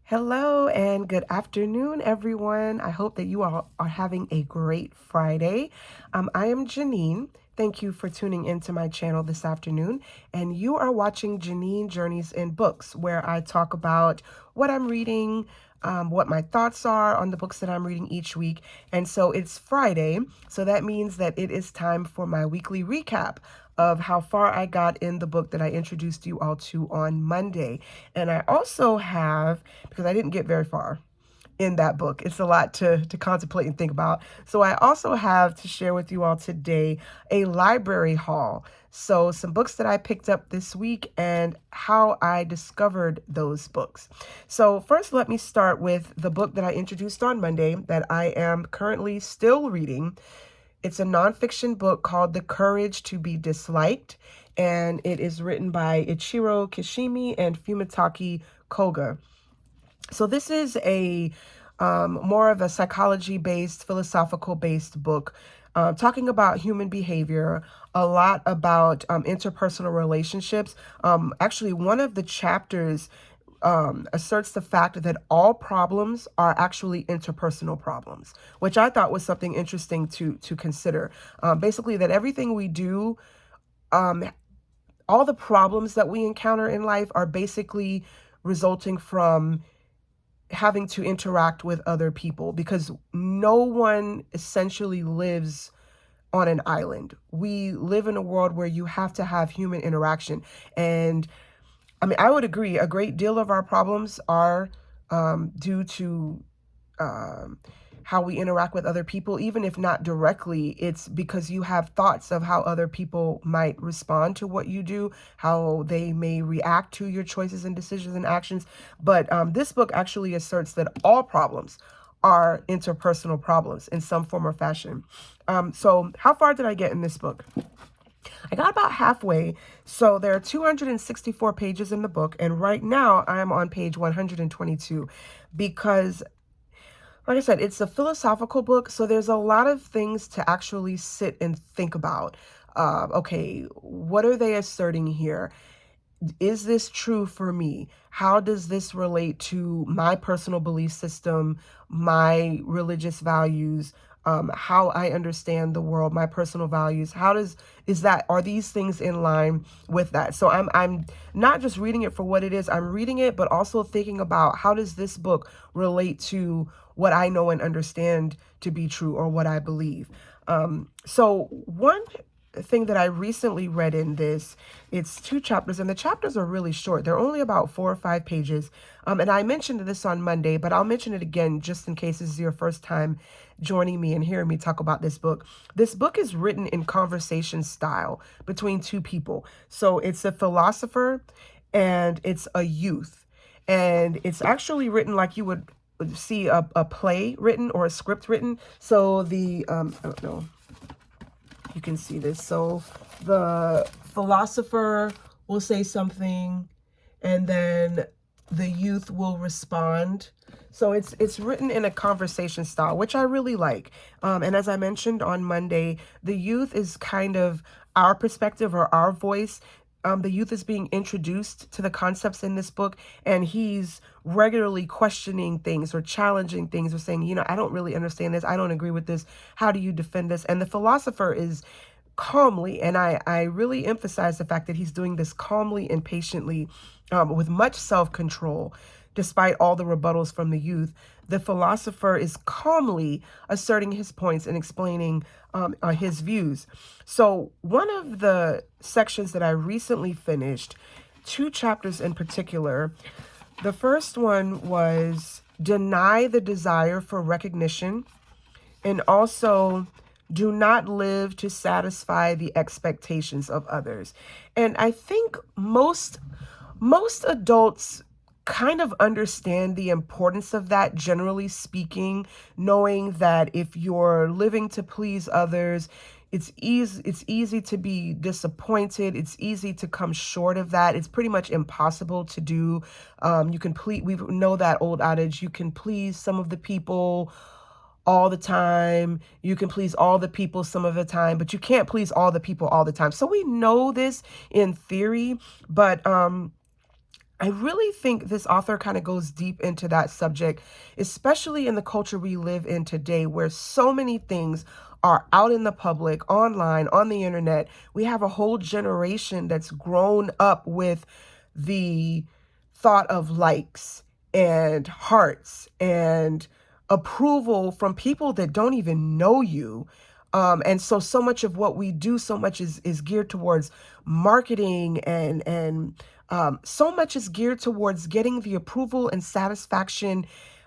Hello and good afternoon, everyone. I hope that you all are having a great Friday. I am Janine. Thank you for tuning into my channel this afternoon. And you are watching Janine Journeys in Books, where I talk about what I'm reading, what my thoughts are on the books that I'm reading each week. And so it's Friday, so that means that it is time for my weekly recap of how far I got in the book that I introduced you all to on Monday. And I also have, because I didn't get very far in that book, it's a lot to contemplate and think about. So I also have to share with you all today a library haul. So some books that I picked up this week and how I discovered those books. So first, let me start with the book that I introduced on Monday that I am currently still reading. It's a nonfiction book called The Courage to be Disliked, and it is written by Ichiro Kishimi and Fumitake Koga. So this is a more of a psychology-based, philosophical-based book talking about human behavior, a lot about interpersonal relationships. Actually, one of the chapters asserts the fact that all problems are actually interpersonal problems, which I thought was something interesting to consider. Basically, that everything we do, all the problems that we encounter in life are basically resulting from having to interact with other people, because no one essentially lives on an island. We live in a world where you have to have human interaction. And I mean, I would agree, a great deal of our problems are due to how we interact with other people. Even if not directly, it's because you have thoughts of how other people might respond to what you do, how they may react to your choices and decisions and actions. But this book actually asserts that all problems are interpersonal problems in some form or fashion. So how far did I get in this book? I got about halfway. So there are 264 pages in the book, and right now I am on page 122 because, like I said, it's a philosophical book, so there's a lot of things to actually sit and think about. Okay, what are they asserting here? Is this true for me? How does this relate to my personal belief system, my religious values, how I understand the world, my personal values? Are these things in line with that? So I'm not just reading it for what it is. I'm reading it, but also thinking about how does this book relate to what I know and understand to be true, or what I believe. So one thing that I recently read in this, it's 2 chapters, and the chapters are really short. They're only about 4 or 5 pages. And I mentioned this on Monday, but I'll mention it again just in case this is your first time joining me and hearing me talk about this book. This book is written in conversation style between 2 people. So it's a philosopher and it's a youth. And it's actually written like you would see a play written or a script written. So I don't know, you can see this. So the philosopher will say something and then the youth will respond. So it's written in a conversation style, which I really like. And as I mentioned on Monday, the youth is kind of our perspective or our voice. The youth is being introduced to the concepts in this book, and he's regularly questioning things or challenging things or saying, I don't really understand this. I don't agree with this. How do you defend this? And the philosopher is calmly, and I really emphasize the fact that he's doing this calmly and patiently, with much self-control, despite all the rebuttals from the youth. The philosopher is calmly asserting his points and explaining his views. So one of the sections that I recently finished, 2 chapters in particular, the first one was deny the desire for recognition, and also do not live to satisfy the expectations of others. And I think most adults kind of understand the importance of that, generally speaking, knowing that if you're living to please others, it's easy to be disappointed. It's easy to come short of that. It's pretty much impossible to do. We know that old adage, you can please some of the people all the time. You can please all the people some of the time, but you can't please all the people all the time. So we know this in theory, but I really think this author kind of goes deep into that subject, especially in the culture we live in today, where so many things are out in the public, online, on the internet. We have a whole generation that's grown up with the thought of likes and hearts and approval from people that don't even know you. And so much of what we do, so much is geared towards marketing and so much is geared towards getting the approval and satisfaction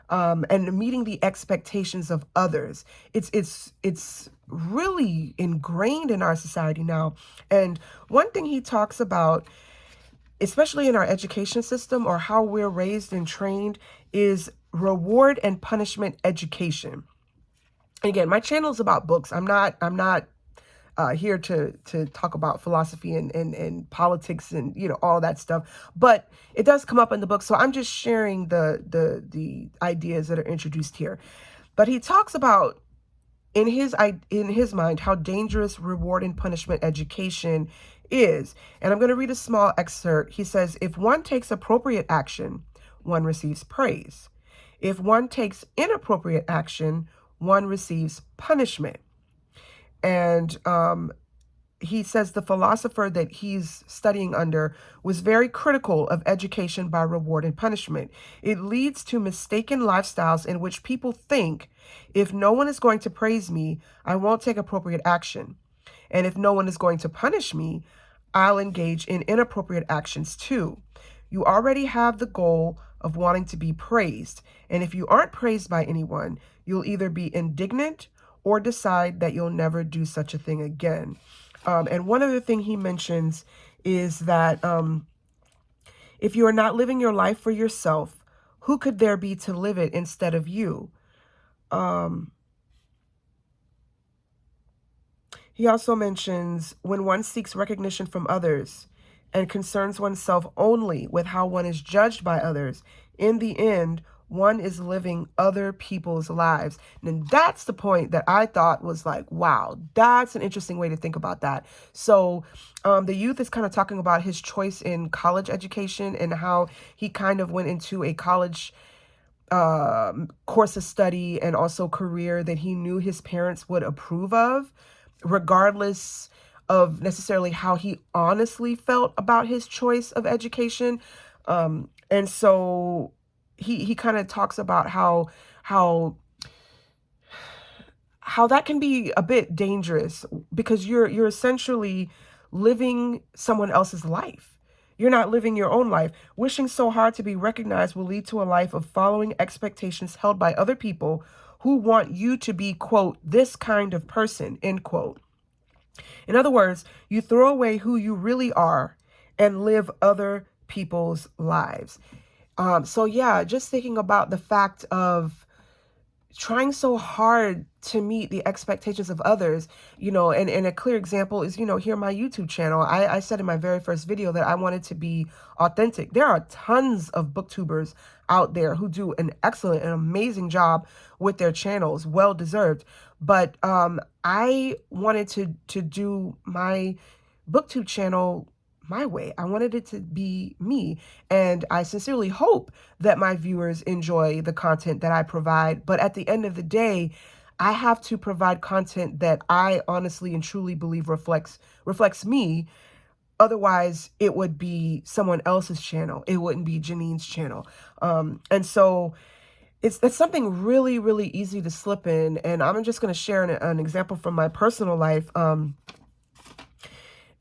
and meeting the expectations of others. It's really ingrained in our society now. And one thing he talks about, especially in our education system or how we're raised and trained, is reward and punishment education. Again, my channel is about books. I'm not here to talk about philosophy and politics and all that stuff, but it does come up in the book, so I'm just sharing the ideas that are introduced here. But he talks about in his mind how dangerous reward and punishment education is, and I'm going to read a small excerpt. He says, if one takes appropriate action, one receives praise. If one takes inappropriate action, one receives punishment. And he says the philosopher that he's studying under was very critical of education by reward and punishment. It leads to mistaken lifestyles in which people think, if no one is going to praise me, I won't take appropriate action. And if no one is going to punish me, I'll engage in inappropriate actions too. You already have the goal of wanting to be praised. And if you aren't praised by anyone, you'll either be indignant or decide that you'll never do such a thing again. And one other thing he mentions is that if you are not living your life for yourself, who could there be to live it instead of you? He also mentions when one seeks recognition from others and concerns oneself only with how one is judged by others, in the end, one is living other people's lives. And that's the point that I thought was like, wow, that's an interesting way to think about that. So the youth is kind of talking about his choice in college education and how he kind of went into a college course of study and also career that he knew his parents would approve of, regardless of necessarily how he honestly felt about his choice of education. And so he kind of talks about how that can be a bit dangerous because you're essentially living someone else's life. You're not living your own life. Wishing so hard to be recognized will lead to a life of following expectations held by other people who want you to be, quote, this kind of person, end quote. In other words, you throw away who you really are and live other people's lives. So yeah, just thinking about the fact of trying so hard to meet the expectations of others, and a clear example is, here on my YouTube channel, I said in my very first video that I wanted to be authentic. There are tons of booktubers out there who do an excellent and amazing job with their channels, well deserved. But I wanted to do my booktube channel my way. I wanted it to be me. And I sincerely hope that my viewers enjoy the content that I provide. But at the end of the day, I have to provide content that I honestly and truly believe reflects me. Otherwise, it would be someone else's channel. It wouldn't be Janine's channel. And so that's something really, really easy to slip in. And I'm just going to share an example from my personal life.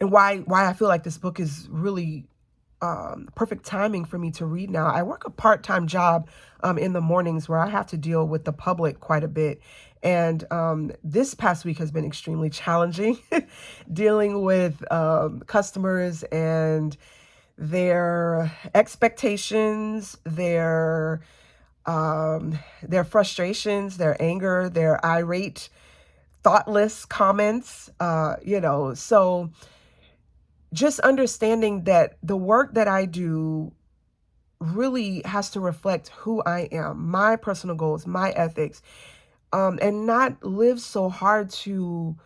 And why I feel like this book is really perfect timing for me to read now. I work a part-time job in the mornings where I have to deal with the public quite a bit. And this past week has been extremely challenging dealing with customers and their expectations, their frustrations, their anger, their irate, thoughtless comments, so just understanding that the work that I do really has to reflect who I am, my personal goals, my ethics, and not live so hard to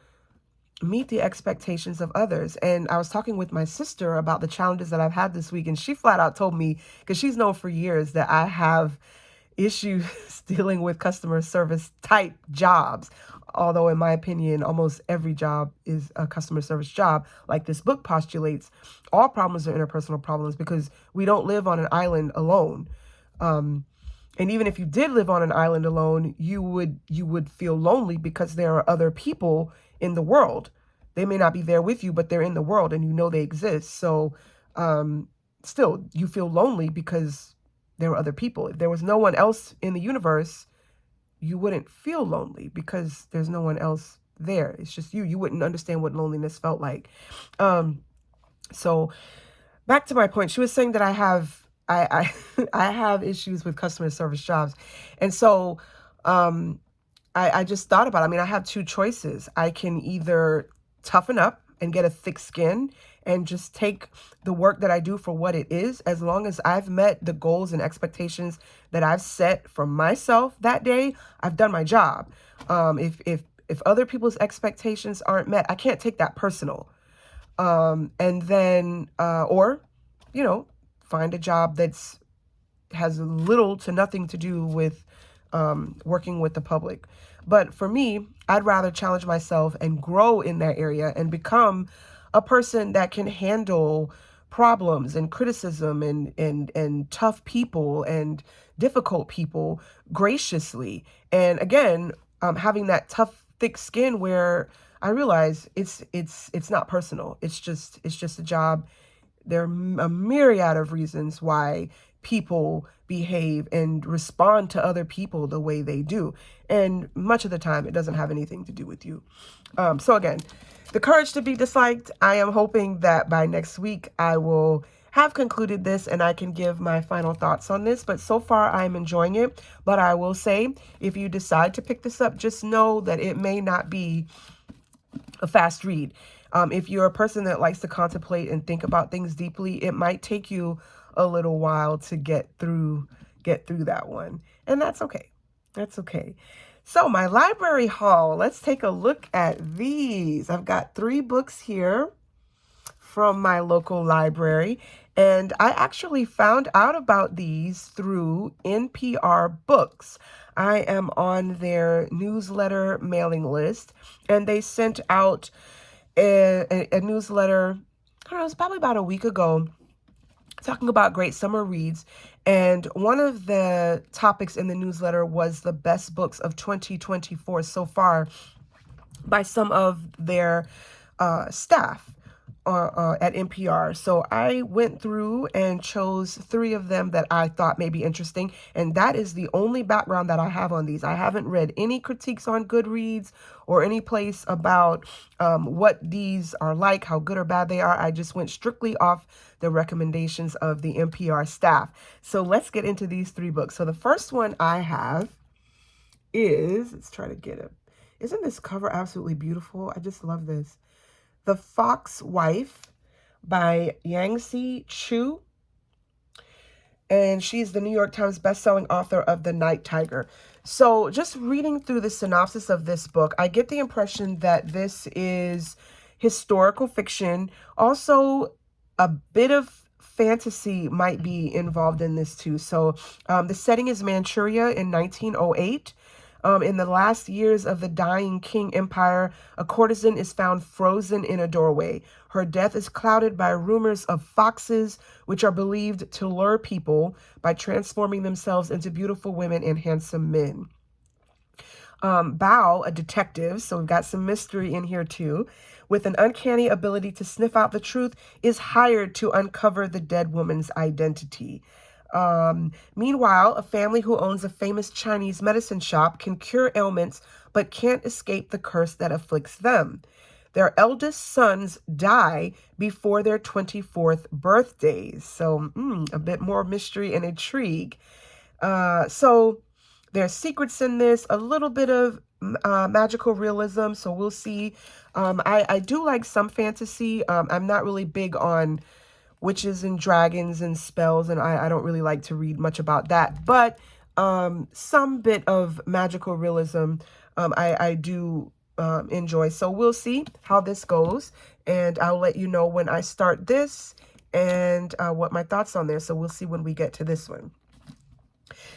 meet the expectations of others. And I was talking with my sister about the challenges that I've had this week, and she flat out told me, because she's known for years that I have issues dealing with customer service type jobs. Although, in my opinion, almost every job is a customer service job. Like this book postulates, all problems are interpersonal problems because we don't live on an island alone. And even if you did live on an island alone, you would feel lonely because there are other people in the world. They may not be there with you, but they're in the world and you know they exist. So still, you feel lonely because there are other people. If there was no one else in the universe, you wouldn't feel lonely because there's no one else there. It's just you. You wouldn't understand what loneliness felt like. So back to my point, she was saying that I have issues with customer service jobs. And so I just thought about it. I mean, I have two choices. I can either toughen up and get a thick skin and just take the work that I do for what it is, as long as I've met the goals and expectations that I've set for myself that day, I've done my job. If other people's expectations aren't met, I can't take that personal. And then, or, find a job that's has little to nothing to do with working with the public. But for me, I'd rather challenge myself and grow in that area and become a person that can handle problems and criticism and tough people and difficult people graciously. And again, having that tough, thick skin where I realize it's not personal. It's just a job. There are a myriad of reasons why people behave and respond to other people the way they do. And much of the time, it doesn't have anything to do with you. So again, the courage to be disliked. I am hoping that by next week, I will have concluded this and I can give my final thoughts on this. But so far, I'm enjoying it. But I will say, if you decide to pick this up, just know that it may not be a fast read. If you're a person that likes to contemplate and think about things deeply, it might take you a little while to get through that one. And that's okay. That's okay. So my library haul, let's take a look at these. I've got 3 books here from my local library, and I actually found out about these through NPR Books. I am on their newsletter mailing list, and they sent out a newsletter, I don't know, it was probably about a week ago, talking about great summer reads. And one of the topics in the newsletter was the best books of 2024 so far by some of their staff at NPR. So I went through and chose 3 of them that I thought may be interesting. And that is the only background that I have on these. I haven't read any critiques on Goodreads or any place about what these are like, how good or bad they are. I just went strictly off the recommendations of the NPR staff. So let's get into these 3 books. So the first one I have is, let's try to get it. Isn't this cover absolutely beautiful? I just love this. The Fox Wife by Yangsze Choo. And she's the New York Times bestselling author of The Night Tiger. So just reading through the synopsis of this book, I get the impression that this is historical fiction. Also, a bit of fantasy might be involved in this too. So the setting is Manchuria in 1908. In the last years of the dying Qing Empire, a courtesan is found frozen in a doorway. Her death is clouded by rumors of foxes, which are believed to lure people by transforming themselves into beautiful women and handsome men. Bao, a detective, so we've got some mystery in here too, with an uncanny ability to sniff out the truth, is hired to uncover the dead woman's identity. Meanwhile, a family who owns a famous Chinese medicine shop can cure ailments, but can't escape the curse that afflicts them. Their eldest sons die before their 24th birthdays. So a bit more mystery and intrigue. So there's secrets in this, a little bit of magical realism. So we'll see. I do like some fantasy. I'm not really big on witches and dragons and spells, and I don't really like to read much about that. But some bit of magical realism I do enjoy. So we'll see how this goes, and I'll let you know when I start this and what my thoughts on there. So we'll see when we get to this one.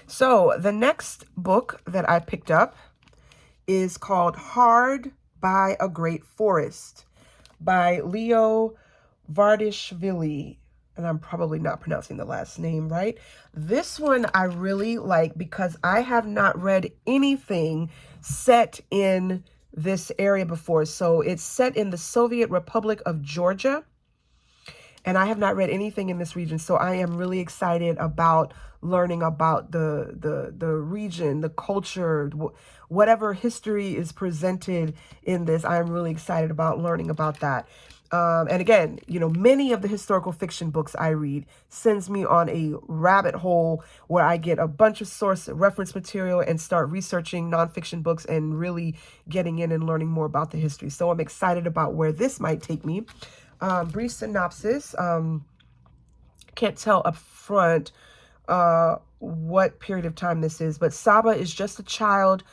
So the next book that I picked up is called Hard by a Great Forest by Leo Vardiashvili. And I'm probably not pronouncing the last name right. This one I really like because I have not read anything set in this area before. So it's set in the Soviet Republic of Georgia, and I have not read anything in this region. So I am really excited about learning about the region, the culture, whatever history is presented in this. I'm really excited about learning about that. And again, you know, many of the historical fiction books I read sends me on a rabbit hole where I get a bunch of source reference material and start researching nonfiction books and really getting in and learning more about the history. So I'm excited about where this might take me. Brief synopsis. Can't tell up front what period of time this is, but Saba is just a child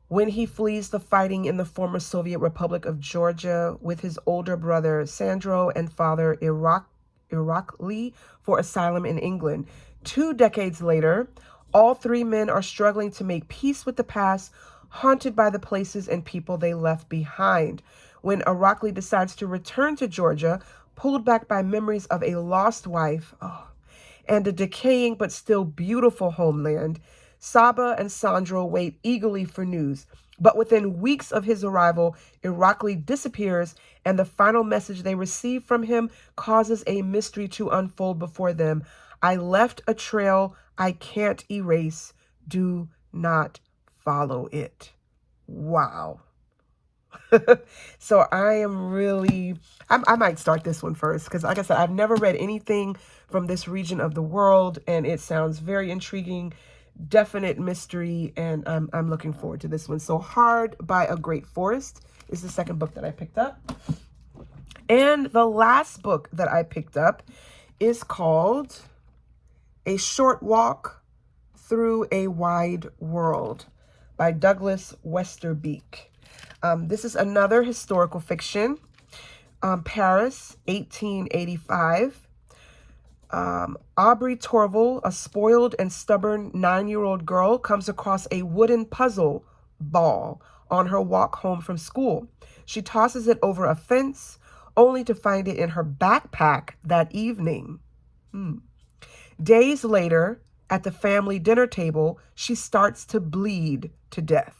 when he flees the fighting in the former Soviet Republic of Georgia with his older brother Sandro and father Irakli for asylum in England. 2 decades later, all three men are struggling to make peace with the past, haunted by the places and people they left behind. When Irakli decides to return to Georgia, pulled back by memories of a lost wife and a decaying but still beautiful homeland, Saba and Sandro wait eagerly for news. But within weeks of his arrival, Irakli disappears, and the final message they receive from him causes a mystery to unfold before them. I left a trail I can't erase. Do not follow it. Wow. So I am really, I might start this one first because, like I said, I've never read anything from this region of the world, and it sounds very intriguing. Definite mystery, and I'm looking forward to this one. So Hard by a Great Forest is the second book that I picked up. And the last book that I picked up is called A Short Walk Through a Wide World by Douglas Westerbeke. This is another historical fiction. Paris, 1885. Aubrey Torval, a spoiled and stubborn 9-year-old girl, comes across a wooden puzzle ball on her walk home from school. She tosses it over a fence, only to find it in her backpack that evening. Days later, at the family dinner table, she starts to bleed to death.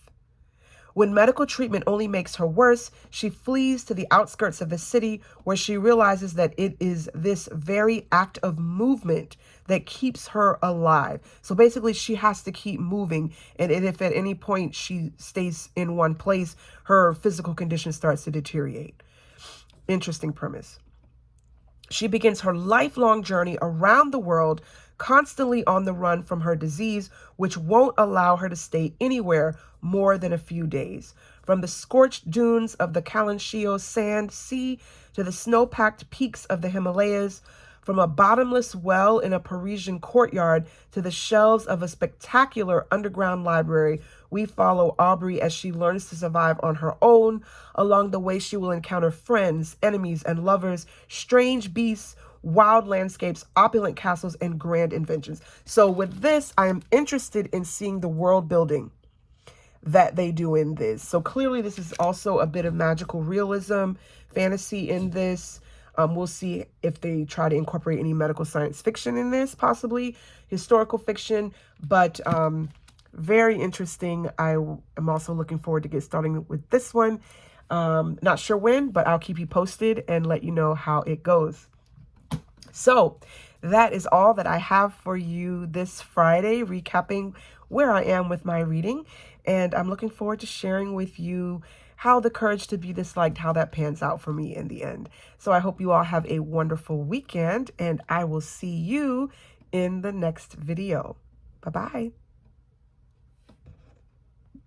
When medical treatment only makes her worse, she flees to the outskirts of the city, where she realizes that it is this very act of movement that keeps her alive. So basically, she has to keep moving. And if at any point she stays in one place, her physical condition starts to deteriorate. Interesting premise. She begins her lifelong journey around the world, constantly on the run from her disease, which won't allow her to stay anywhere more than a few days. From the scorched dunes of the Kalanshio sand sea to the snow-packed peaks of the Himalayas, from a bottomless well in a Parisian courtyard to the shelves of a spectacular underground library, we follow Aubrey as she learns to survive on her own. Along the way, she will encounter friends, enemies, and lovers, strange beasts, wild landscapes, opulent castles, and grand inventions. So with this, I am interested in seeing the world building that they do in this. So clearly this is also a bit of magical realism, fantasy in this. We'll see if they try to incorporate any medical science fiction in this, possibly historical fiction, but very interesting. I am also looking forward to get starting with this one. Not sure when, but I'll keep you posted and let you know how it goes. So that is all that I have for you this Friday, recapping where I am with my reading. And I'm looking forward to sharing with you how The Courage to Be Disliked, how that pans out for me in the end. So I hope you all have a wonderful weekend, and I will see you in the next video. Bye-bye.